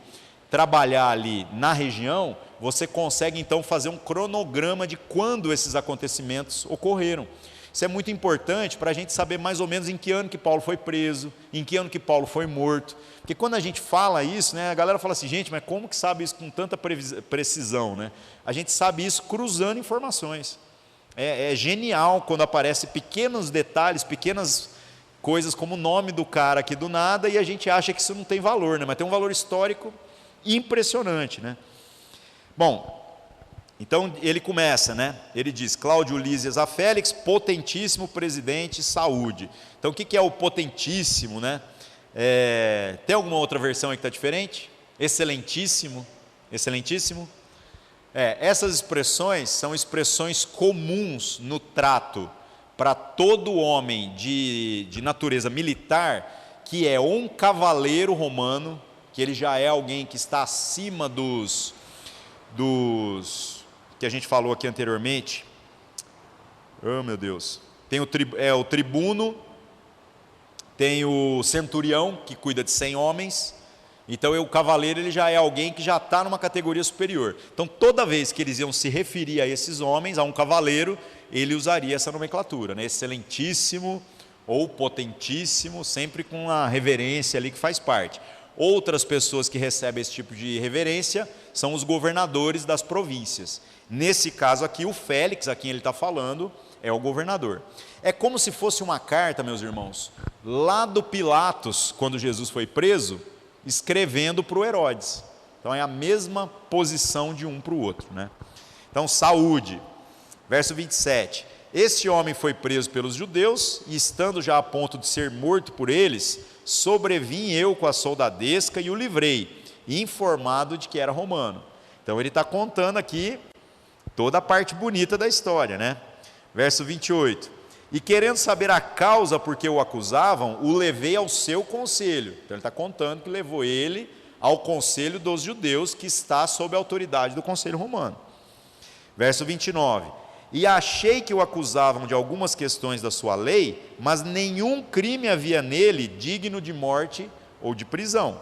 Speaker 1: trabalhar ali na região, você consegue então fazer um cronograma de quando esses acontecimentos ocorreram. Isso é muito importante para a gente saber mais ou menos em que ano que Paulo foi preso, em que ano que Paulo foi morto. Porque quando a gente fala isso, né, a galera fala assim, gente, mas como que sabe isso com tanta precisão, né? A gente sabe isso cruzando informações. É genial quando aparecem pequenos detalhes, pequenas coisas como o nome do cara aqui do nada, e a gente acha que isso não tem valor, né? Mas tem um valor histórico impressionante, né? Bom, então ele começa, né? Ele diz, Cláudio Lísias a Félix, potentíssimo presidente, saúde. Então o que é o potentíssimo, né? Tem alguma outra versão aí que está diferente? Excelentíssimo, excelentíssimo. Essas expressões são expressões comuns no trato para todo homem de natureza militar, que é um cavaleiro romano, que ele já é alguém que está acima dos que a gente falou aqui anteriormente. Oh meu Deus, tem o tribuno, tem o centurião que cuida de 100 homens, então o cavaleiro ele já é alguém que já está numa categoria superior. Então toda vez que eles iam se referir a esses homens, a um cavaleiro, ele usaria essa nomenclatura, né? Excelentíssimo ou potentíssimo, sempre com a reverência ali que faz parte. Outras pessoas que recebem esse tipo de reverência são os governadores das províncias. Nesse caso aqui, o Félix, a quem ele está falando, é o governador. É como se fosse uma carta, meus irmãos, lá do Pilatos, quando Jesus foi preso, escrevendo para o Herodes. Então é a mesma posição de um para o outro, né? Então, saúde. Verso 27. Este homem foi preso pelos judeus, e estando já a ponto de ser morto por eles, sobrevim eu com a soldadesca e o livrei, informado de que era romano. Então ele está contando aqui toda a parte bonita da história, né? Verso 28. E querendo saber a causa por que o acusavam, o levei ao seu conselho. Então ele está contando que levou ele ao conselho dos judeus, que está sob a autoridade do conselho romano. Verso 29. E achei que o acusavam de algumas questões da sua lei, mas nenhum crime havia nele digno de morte ou de prisão.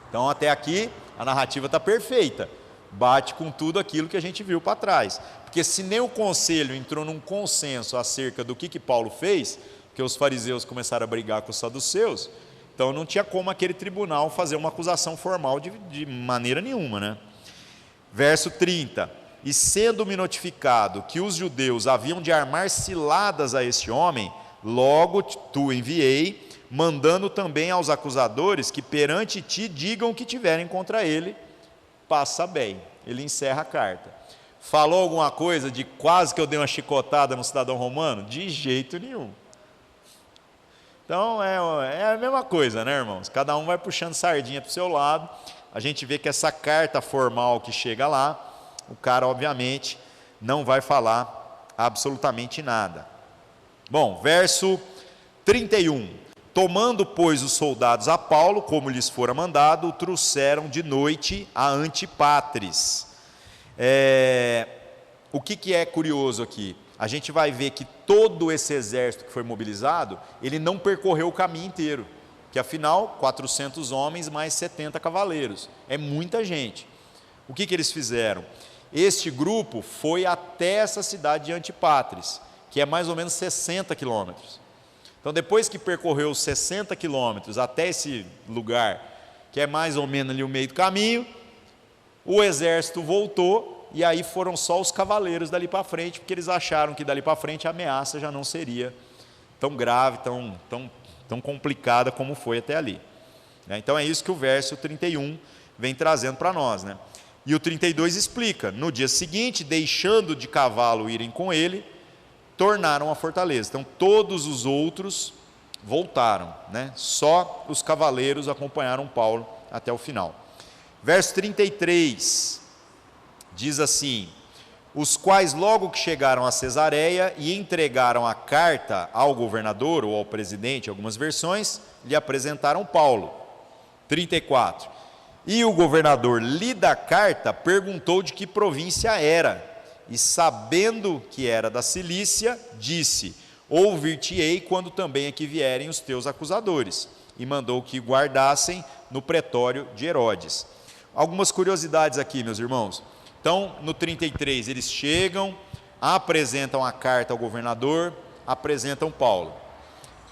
Speaker 1: Então até aqui a narrativa está perfeita, bate com tudo aquilo que a gente viu para trás. Porque se nem o conselho entrou num consenso acerca do que Paulo fez, porque os fariseus começaram a brigar com os saduceus, Então não tinha como aquele tribunal fazer uma acusação formal de maneira nenhuma, né? Verso 30. E sendo-me notificado que os judeus haviam de armar ciladas a este homem, logo tu enviei, mandando também aos acusadores que perante ti digam o que tiverem contra ele, passa bem. Ele encerra a carta. Falou alguma coisa de quase que eu dei uma chicotada no cidadão romano? De jeito nenhum. Então é a mesma coisa, né, irmãos? Cada um vai puxando sardinha para o seu lado. A gente vê que essa carta formal que chega lá, o cara obviamente não vai falar absolutamente nada. Bom, verso 31. Tomando, pois, os soldados a Paulo, como lhes fora mandado, o trouxeram de noite a Antipatris. O que é curioso aqui? A gente vai ver que todo esse exército que foi mobilizado, ele não percorreu o caminho inteiro, que afinal, 400 homens mais 70 cavaleiros, é muita gente. O que eles fizeram? Este grupo foi até essa cidade de Antipatris, que é mais ou menos 60 quilômetros. Então, depois que percorreu 60 quilômetros até esse lugar, que é mais ou menos ali o meio do caminho, o exército voltou, e aí foram só os cavaleiros dali para frente, porque eles acharam que dali para frente a ameaça já não seria tão grave, tão complicada como foi até ali. Então é isso que o verso 31 vem trazendo para nós, né? E o 32 explica: no dia seguinte, deixando de cavalo irem com ele, tornaram a fortaleza. Então todos os outros voltaram, né? Só os cavaleiros acompanharam Paulo até o final. Verso 33 diz assim: os quais logo que chegaram a Cesareia e entregaram a carta ao governador ou ao presidente, algumas versões, lhe apresentaram Paulo. 34. E o governador, lida a carta, perguntou de que província era, e sabendo que era da Cilícia, disse: ouvir-te-ei quando também aqui vierem os teus acusadores. E mandou que guardassem no pretório de Herodes. Algumas curiosidades aqui, meus irmãos. Então, no 33, eles chegam, apresentam a carta ao governador, apresentam Paulo.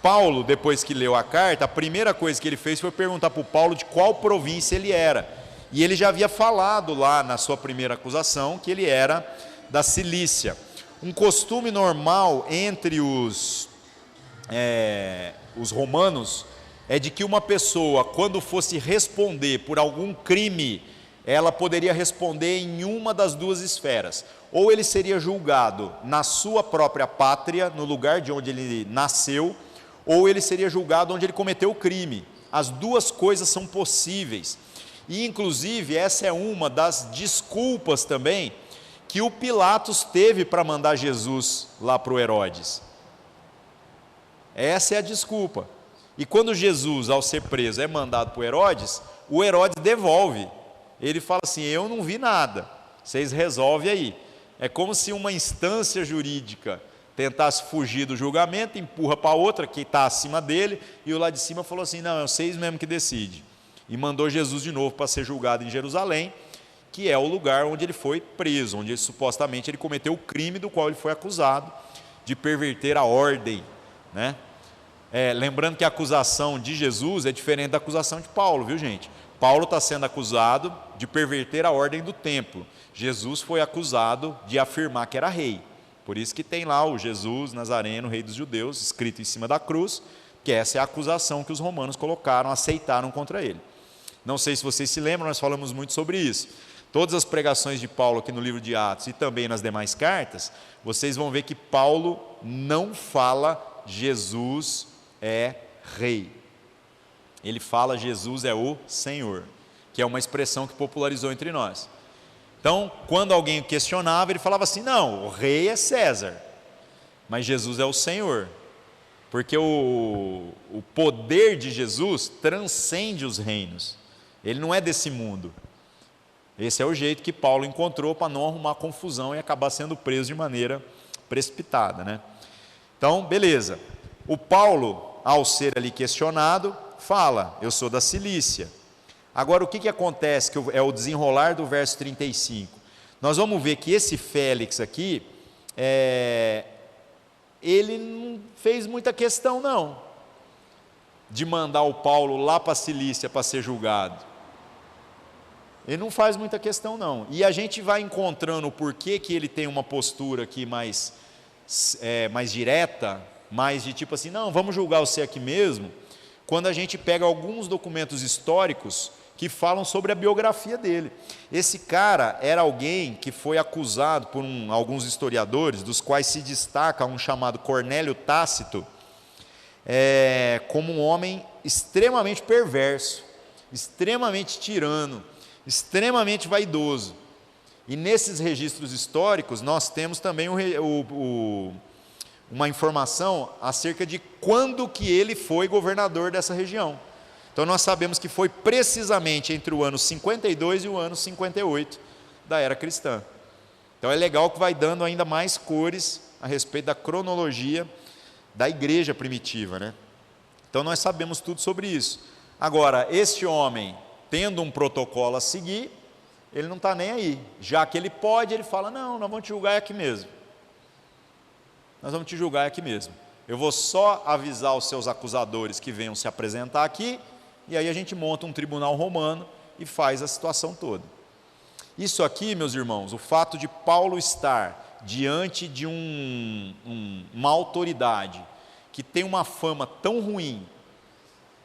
Speaker 1: Paulo, depois que leu a carta, a primeira coisa que ele fez foi perguntar para o Paulo de qual província ele era. E ele já havia falado lá na sua primeira acusação que ele era da Cilícia. Um costume normal entre os romanos é de que uma pessoa, quando fosse responder por algum crime, ela poderia responder em uma das duas esferas. Ou ele seria julgado na sua própria pátria, no lugar de onde ele nasceu, ou ele seria julgado onde ele cometeu o crime. As duas coisas são possíveis. E, inclusive, essa é uma das desculpas também que o Pilatos teve para mandar Jesus lá para o Herodes. Essa é a desculpa. E quando Jesus, ao ser preso, é mandado para o Herodes devolve. Ele fala assim: eu não vi nada, vocês resolvem aí. É como se uma instância jurídica tentasse fugir do julgamento, empurra para outra, que está acima dele, e o lá de cima falou assim: não, é vocês mesmo que decidem. E mandou Jesus de novo para ser julgado em Jerusalém, que é o lugar onde ele foi preso, onde supostamente ele cometeu o crime do qual ele foi acusado, de perverter a ordem, né? Lembrando que a acusação de Jesus é diferente da acusação de Paulo, viu, gente? Paulo está sendo acusado de perverter a ordem do templo. Jesus foi acusado de afirmar que era rei. Por isso que tem lá o Jesus Nazareno, rei dos judeus, escrito em cima da cruz, que essa é a acusação que os romanos colocaram, aceitaram contra ele. Não sei se vocês se lembram, nós falamos muito sobre isso. Todas as pregações de Paulo aqui no livro de Atos e também nas demais cartas, vocês vão ver que Paulo não fala Jesus é rei. Ele fala Jesus é o Senhor, que é uma expressão que popularizou entre nós. Então, quando alguém questionava, ele falava assim: não, o rei é César, mas Jesus é o Senhor, porque o poder de Jesus transcende os reinos, ele não é desse mundo. Esse é o jeito que Paulo encontrou para não arrumar confusão e acabar sendo preso de maneira precipitada, né? Então, beleza. O Paulo, ao ser ali questionado, fala: eu sou da Cilícia. Agora, o que acontece, que é o desenrolar do verso 35? Nós vamos ver que esse Félix aqui, ele não fez muita questão, não. de mandar o Paulo lá para a Cilícia para ser julgado? Ele não faz muita questão não, e a gente vai encontrando o porquê que ele tem uma postura aqui mais direta, mais de tipo assim, não, vamos julgar você aqui mesmo, quando a gente pega alguns documentos históricos que falam sobre a biografia dele. Esse cara era alguém que foi acusado por alguns historiadores, dos quais se destaca um chamado Cornélio Tácito, como um homem extremamente perverso, extremamente tirano, extremamente vaidoso. E nesses registros históricos nós temos também uma informação acerca de quando que ele foi governador dessa região. Então nós sabemos que foi precisamente entre o ano 52 e o ano 58 da era cristã. Então é legal que vai dando ainda mais cores a respeito da cronologia da igreja primitiva, né? Então nós sabemos tudo sobre isso. Agora, este homem, tendo um protocolo a seguir, ele não está nem aí. Já que ele pode, ele fala, não, nós vamos te julgar aqui mesmo. Nós vamos te julgar aqui mesmo. Eu vou só avisar os seus acusadores que venham se apresentar aqui, e aí a gente monta um tribunal romano e faz a situação toda. Isso aqui, meus irmãos, o fato de Paulo estar diante de uma autoridade que tem uma fama tão ruim,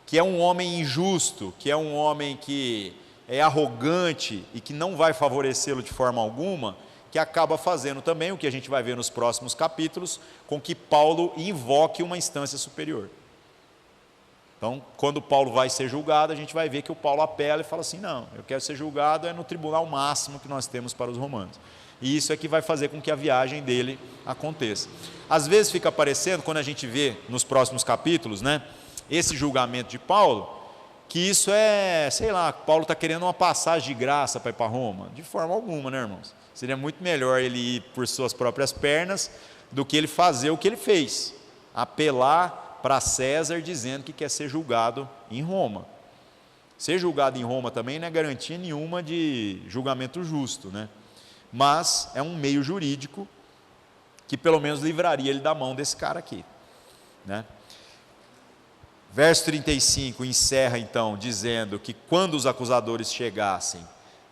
Speaker 1: que é um homem injusto, que é um homem que é arrogante e que não vai favorecê-lo de forma alguma, que acaba fazendo também, o que a gente vai ver nos próximos capítulos, com que Paulo invoque uma instância superior. Então, quando Paulo vai ser julgado, a gente vai ver que o Paulo apela e fala assim, não, eu quero ser julgado no tribunal máximo que nós temos para os romanos. E isso é que vai fazer com que a viagem dele aconteça. Às vezes fica parecendo, quando a gente vê nos próximos capítulos, né, esse julgamento de Paulo, que isso sei lá, Paulo está querendo uma passagem de graça para ir para Roma. De forma alguma, né, irmãos? Seria muito melhor ele ir por suas próprias pernas do que ele fazer o que ele fez, apelar para César dizendo que quer ser julgado em Roma. Ser julgado em Roma também não é garantia nenhuma de julgamento justo, né? Mas é um meio jurídico que pelo menos livraria ele da mão desse cara aqui, né? Verso 35 encerra então dizendo que quando os acusadores chegassem,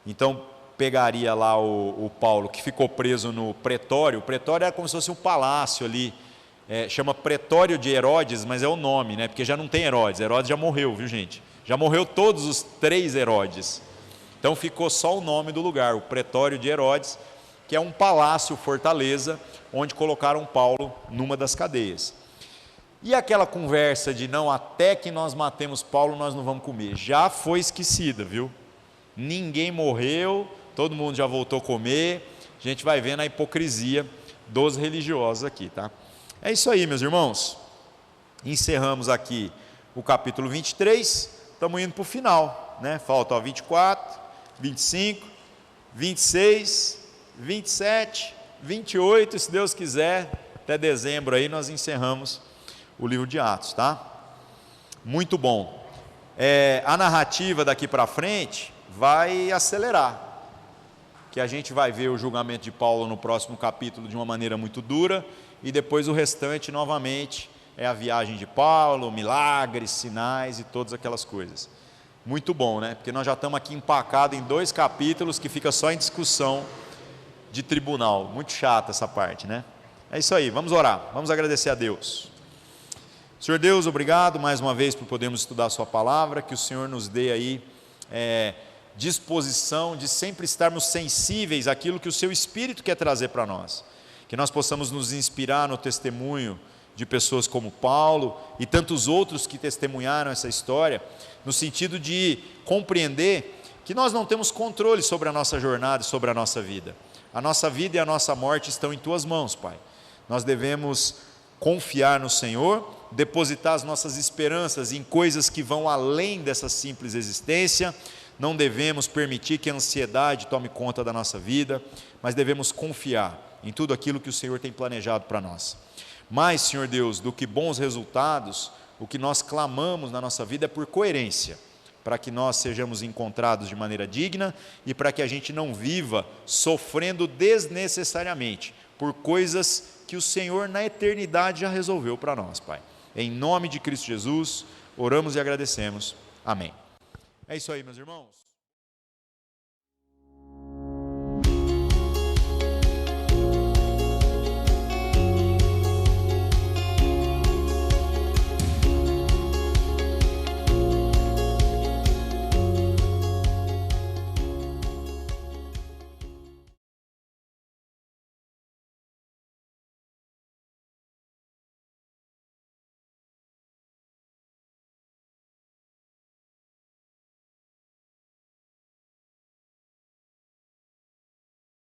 Speaker 1: então pegaria lá o Paulo, que ficou preso no pretório. O pretório era como se fosse um palácio ali, chama Pretório de Herodes, mas é o nome, né? Porque já não tem Herodes, Herodes já morreu, viu gente? Já morreu todos os 3 Herodes, então ficou só o nome do lugar, o Pretório de Herodes, que é um palácio, fortaleza, onde colocaram Paulo numa das cadeias. E aquela conversa de não, até que nós matemos Paulo nós não vamos comer, já foi esquecida, viu? Ninguém morreu, todo mundo já voltou a comer. A gente vai vendo a hipocrisia dos religiosos aqui, tá? É isso aí, meus irmãos. Encerramos aqui o capítulo 23, estamos indo para o final, né? Falta 24, 25, 26, 27, 28, se Deus quiser, até dezembro aí nós encerramos o livro de Atos, tá? Muito bom. A narrativa daqui para frente vai acelerar, que a gente vai ver o julgamento de Paulo no próximo capítulo de uma maneira muito dura, e depois o restante novamente é a viagem de Paulo, milagres, sinais e todas aquelas coisas. Muito bom, né? Porque nós já estamos aqui empacados em 2 capítulos que fica só em discussão de tribunal. Muito chata essa parte, né? É isso aí, vamos orar, vamos agradecer a Deus. Senhor Deus, obrigado mais uma vez por podermos estudar a sua palavra, que o Senhor nos dê aí disposição de sempre estarmos sensíveis àquilo que o seu Espírito quer trazer para nós, que nós possamos nos inspirar no testemunho de pessoas como Paulo e tantos outros que testemunharam essa história, no sentido de compreender que nós não temos controle sobre a nossa jornada e sobre a nossa vida. A nossa vida e a nossa morte estão em tuas mãos, Pai. Nós devemos confiar no Senhor, depositar as nossas esperanças em coisas que vão além dessa simples existência. Não devemos permitir que a ansiedade tome conta da nossa vida, mas devemos confiar em tudo aquilo que o Senhor tem planejado para nós. Mas, Senhor Deus, do que bons resultados, o que nós clamamos na nossa vida é por coerência, para que nós sejamos encontrados de maneira digna e para que a gente não viva sofrendo desnecessariamente por coisas que o Senhor na eternidade já resolveu para nós, Pai. Em nome de Cristo Jesus, Oramos e agradecemos. Amém. É isso aí, meus irmãos.